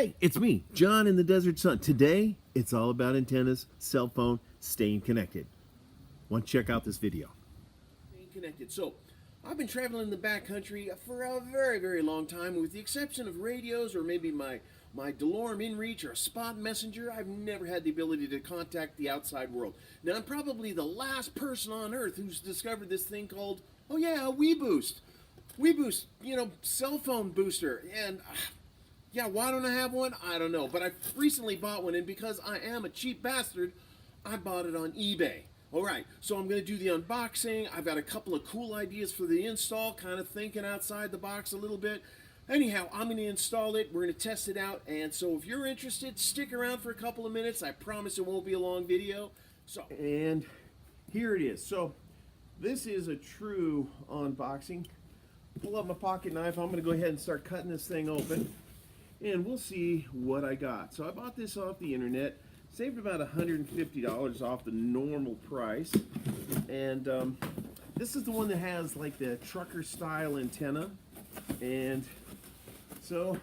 Hey, it's me, John in the Desert Sun. Today, it's all about antennas, cell phone, staying connected. Want to check out this video? Staying connected. So, I've been traveling in the backcountry for a very, very long time. With the exception of radios or maybe my DeLorme InReach or a Spot Messenger, I've never had the ability to contact the outside world. Now, I'm probably the last person on earth who's discovered this thing called, oh yeah, a WeBoost. WeBoost, cell phone booster. And yeah, why don't I have one? I don't know. But I recently bought one, and because I am a cheap bastard, I bought it on eBay. All right, so I'm going to do the unboxing. I've got a couple of cool ideas for the install, kind of thinking outside the box a little bit. Anyhow, I'm going to install it. We're going to test it out. And so if you're interested, stick around for a couple of minutes. I promise it won't be a long video. And here it is. So this is a true unboxing. Pull up my pocket knife. I'm going to go ahead and start cutting this thing open. And we'll see what I got. So I bought this off the internet, saved about $150 off the normal price. And this is the one that has like the trucker style antenna. And so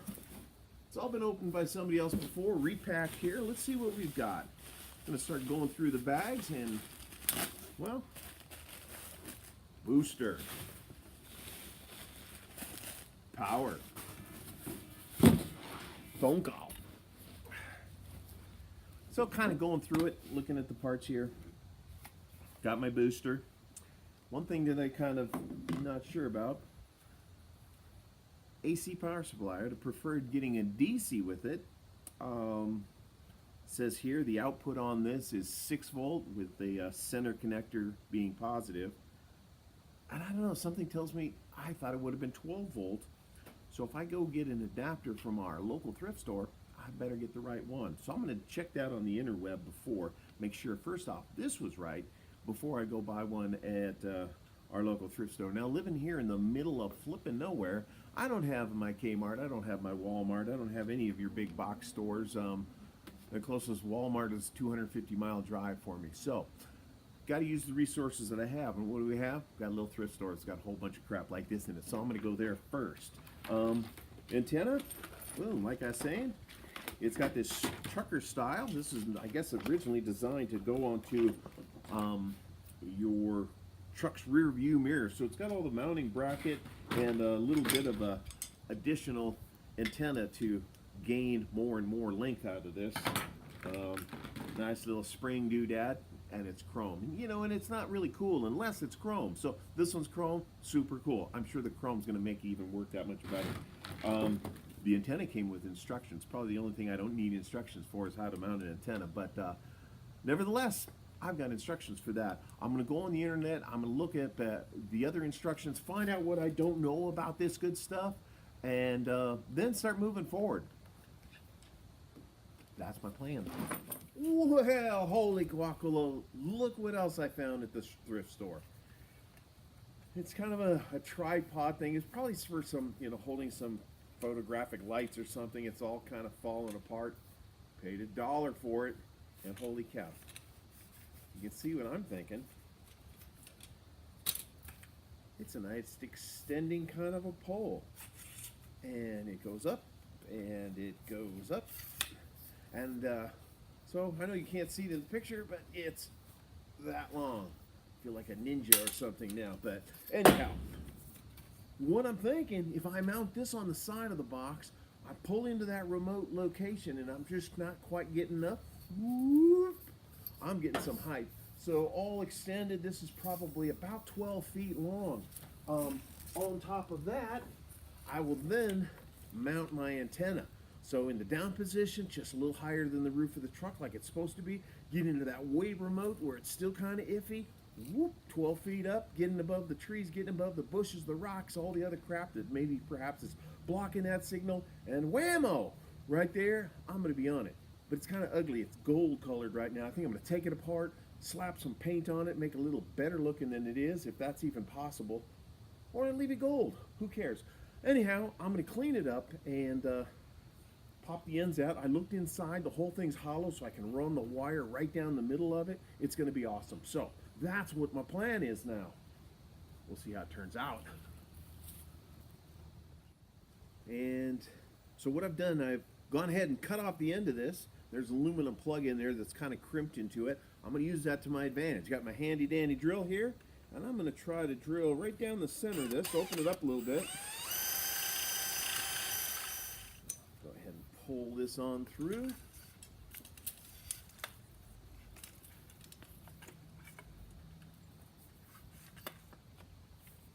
it's all been opened by somebody else before, repacked here. Let's see what we've got. I'm gonna start going through the bags and, well, booster, power, phone call. So kind of going through it, looking at the parts here. Got my booster. One thing that I kind of not sure about, AC power supply. I'd have preferred getting a DC with it. Says here the output on this is 6 volt with the center connector being positive. And I don't know, something tells me I thought it would have been 12 volt. So if I go get an adapter from our local thrift store, I better get the right one. So I'm going to check that on the interweb before, make sure first off this was right before I go buy one at our local thrift store. Now, living here in the middle of flipping nowhere, I don't have my Kmart, I don't have my Walmart, I don't have any of your big box stores. The closest Walmart is a 250-mile drive for me. So got to use the resources that I have. And what do we have? Got a little thrift store that's got a whole bunch of crap like this in it. So I'm going to go there first. Antenna, well, like I was saying, it's got this trucker style. This is, I guess, originally designed to go onto your truck's rear view mirror. So it's got all the mounting bracket and a little bit of a additional antenna to gain more and more length out of this. Nice little spring doodad, and it's chrome. And it's not really cool unless it's chrome. So this one's chrome, super cool. I'm sure the chrome's going to make it even work that much better. The antenna came with instructions. Probably the only thing I don't need instructions for is how to mount an antenna. But nevertheless, I've got instructions for that. I'm going to go on the internet. I'm going to look at the other instructions, find out what I don't know about this good stuff, and then start moving forward. That's my plan. Well, holy guacamole, look what else I found at the thrift store. It's kind of a tripod thing. It's probably for some, holding some photographic lights or something. It's all kind of falling apart. Paid $1 for it, and holy cow. You can see what I'm thinking. It's a nice extending kind of a pole. And it goes up, and it goes up. And so I know you can't see it in the picture, but it's that long. I feel like a ninja or something now. But anyhow, what I'm thinking, if I mount this on the side of the box, I pull into that remote location and I'm just not quite getting up. Whoop, I'm getting some height. So all extended, this is probably about 12 feet long. On top of that, I will then mount my antenna. So in the down position, just a little higher than the roof of the truck like it's supposed to be. Get into that way remote where it's still kind of iffy. Whoop, 12 feet up, getting above the trees, getting above the bushes, the rocks, all the other crap that maybe perhaps is blocking that signal. And whammo, right there, I'm going to be on it. But it's kind of ugly. It's gold colored right now. I think I'm going to take it apart, slap some paint on it, make it a little better looking than it is, if that's even possible. Or I'll leave it gold. Who cares? Anyhow, I'm going to clean it up and pop the ends out. I looked inside. The whole thing's hollow, so I can run the wire right down the middle of it. It's going to be awesome. So that's what my plan is now. We'll see how it turns out. And so what I've done, I've gone ahead and cut off the end of this. There's an aluminum plug in there that's kind of crimped into it. I'm going to use that to my advantage. Got my handy dandy drill here, and I'm going to try to drill right down the center of this, open it up a little bit. Go ahead and pull this on through.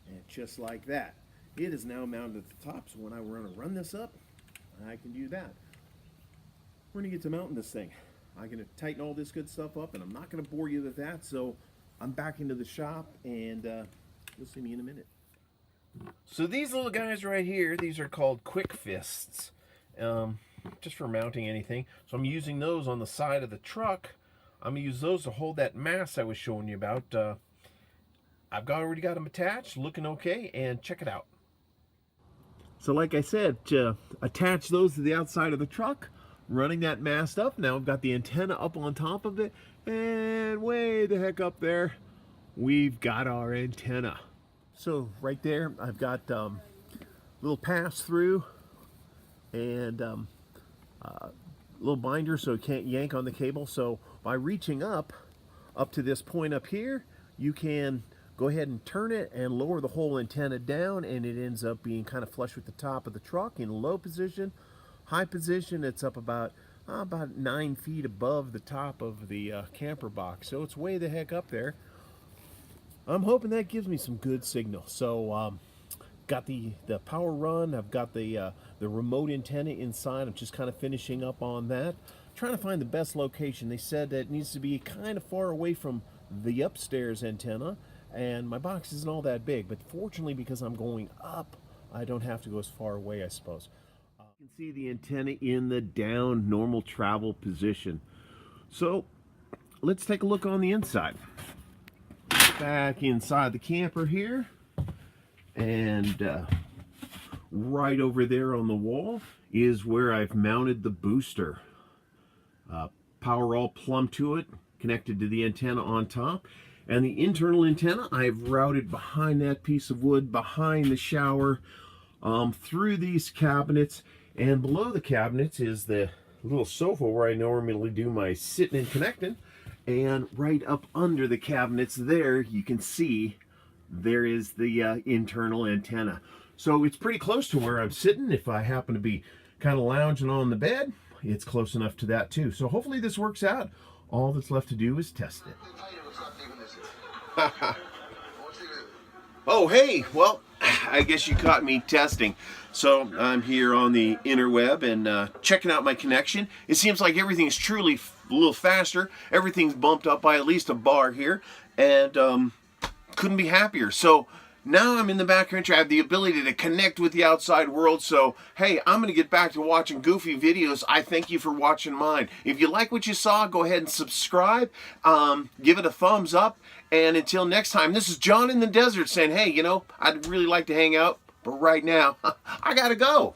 And just like that, it is now mounted at the top, so when I want to run this up, I can do that. We're going to get to mounting this thing. I'm going to tighten all this good stuff up, and I'm not going to bore you with that, so I'm back into the shop, and you'll see me in a minute. So these little guys right here, these are called quick fists, just for mounting anything. So I'm using those on the side of the truck. I'm going to use those to hold that mast I was showing you about. I've already got them attached, looking okay, and check it out. So like I said, attach those to the outside of the truck, running that mast up. Now I've got the antenna up on top of it, and way the heck up there, we've got our antenna. So right there, I've got little pass through and little binder so it can't yank on the cable. So by reaching up to this point up here, you can go ahead and turn it and lower the whole antenna down, and it ends up being kind of flush with the top of the truck. In low position, high position, it's up about 9 feet above the top of the camper box. So it's way the heck up there. I'm hoping that gives me some good signal. So got the power run. I've got the remote antenna inside. I'm just kind of finishing up on that. Trying to find the best location. They said that it needs to be kind of far away from the upstairs antenna, and my box isn't all that big, but fortunately because I'm going up, I don't have to go as far away, I suppose. You can see the antenna in the down normal travel position. So let's take a look on the inside. Back inside the camper here, and right over there on the wall is where I've mounted the booster. Power all plumb to it, connected to the antenna on top. And the internal antenna I've routed behind that piece of wood, behind the shower, through these cabinets, and below the cabinets is the little sofa where I normally do my sitting and connecting. And right up under the cabinets there, you can see there is the internal antenna. So it's pretty close to where I'm sitting. If I happen to be kind of lounging on the bed, it's close enough to that too. So hopefully this works out. All that's left to do is test it. Oh, hey, well, I guess you caught me testing. So I'm here on the interweb and checking out my connection. It seems like everything's truly a little faster. Everything's bumped up by at least a bar here, and couldn't be happier. So now I'm in the backcountry. I have the ability to connect with the outside world. So, hey, I'm going to get back to watching goofy videos. I thank you for watching mine. If you like what you saw, go ahead and subscribe. Give it a thumbs up. And until next time, this is John in the Desert saying, hey, you know, I'd really like to hang out, but right now, I got to go.